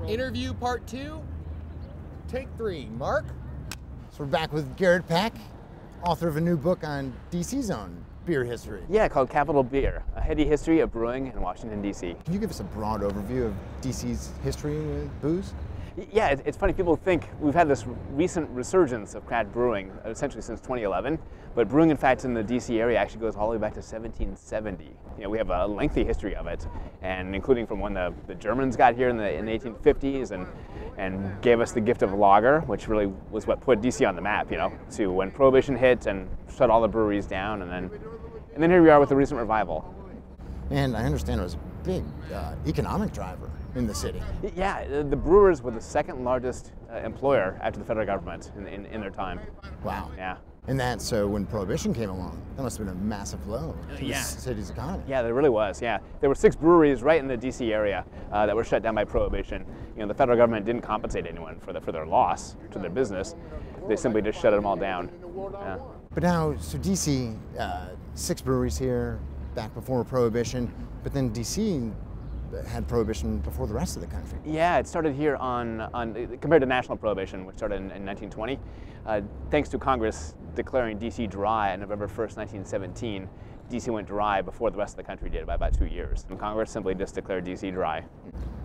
Interview part 2, take 3. Mark? So we're back with Garrett Peck, author of a new book on DC's own beer history. Yeah, called Capital Beer, A Heady History of Brewing in Washington, D.C. Can you give us a broad overview of DC's history with booze? Yeah, it's funny, people think we've had this recent resurgence of craft brewing, essentially since 2011, but brewing, in fact, in the D.C. area actually goes all the way back to 1770. You know, we have a lengthy history of it, and including from when the Germans got here in the 1850s and gave us the gift of lager, which really was what put D.C. on the map, you know, to when Prohibition hit and shut all the breweries down, and then here we are with the recent revival. And I understand it was a big economic driver in the city. Yeah, the brewers were the second largest employer after the federal government in their time. Wow. Yeah. And that, so when Prohibition came along, that must have been a massive blow to the city's economy. Yeah, there really was, yeah. There were 6 breweries right in the D.C. area that were shut down by Prohibition. You know, the federal government didn't compensate anyone for their loss to their business. They simply just shut them all down. Yeah. But now, so D.C., 6 breweries here, back before Prohibition, but then D.C. had Prohibition before the rest of the country. Yeah, it started here compared to national Prohibition, which started in 1920. Thanks to Congress declaring D.C. dry on November 1st, 1917, D.C. went dry before the rest of the country did by about 2 years. And Congress simply just declared D.C. dry.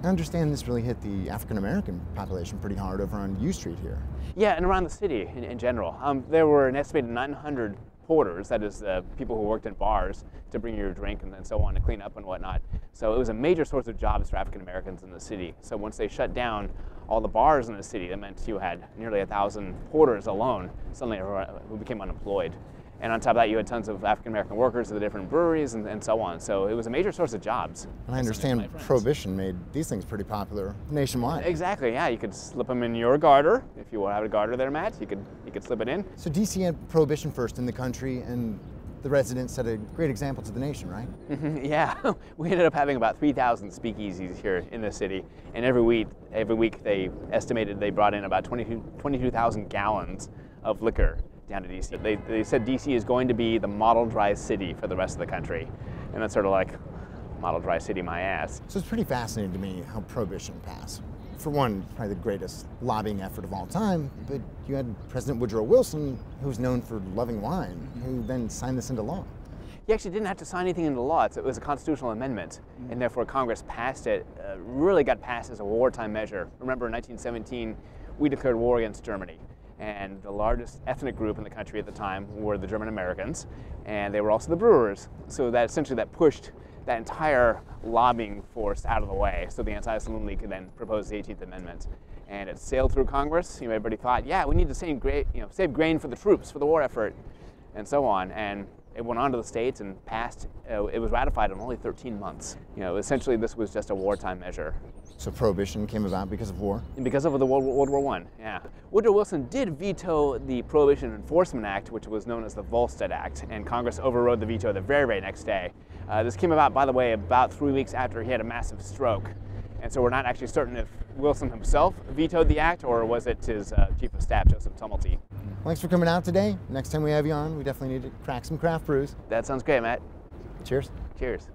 I understand this really hit the African-American population pretty hard over on U Street here. Yeah, and around the city in general. There were an estimated 900 porters, that is people who worked in bars to bring your drink and so on, to clean up and whatnot. So it was a major source of jobs for African Americans in the city. So once they shut down all the bars in the city, that meant you had nearly 1,000 porters alone suddenly who became unemployed. And on top of that, you had tons of African American workers at the different breweries and so on. So it was a major source of jobs. And I understand Prohibition made these things pretty popular nationwide. Exactly, yeah. You could slip them in your garter. If you have a garter there, Matt, you could slip it in. So DC had Prohibition first in the country, and the residents set a great example to the nation, right? Yeah, we ended up having about 3,000 speakeasies here in the city, and every week they estimated they brought in about 22,000 gallons of liquor down to DC. They said DC is going to be the model dry city for the rest of the country, and that's sort of like, model dry city my ass. So it's pretty fascinating to me how Prohibition passed. For one, probably the greatest lobbying effort of all time, but you had President Woodrow Wilson, who's known for loving wine, who then signed this into law. He actually didn't have to sign anything into law. It was a constitutional amendment, and therefore Congress passed it, really got passed as a wartime measure. Remember, in 1917, we declared war against Germany, and the largest ethnic group in the country at the time were the German Americans, and they were also the brewers. So that essentially pushed that entire lobbying force out of the way, so the Anti-Saloon League could then propose the 18th Amendment. And it sailed through Congress. You know, everybody thought, yeah, we need to save grain for the troops, for the war effort, and so on. And it went on to the states and passed. It was ratified in only 13 months. You know, essentially this was just a wartime measure. So Prohibition came about because of war? And because of the World War I, yeah. Woodrow Wilson did veto the Prohibition Enforcement Act, which was known as the Volstead Act, and Congress overrode the veto the very, very next day. This came about, by the way, about 3 weeks after he had a massive stroke. And so we're not actually certain if Wilson himself vetoed the act, or was it his chief of staff, Joseph Tumulty. Thanks for coming out today. Next time we have you on, we definitely need to crack some craft brews. That sounds great, Matt. Cheers. Cheers.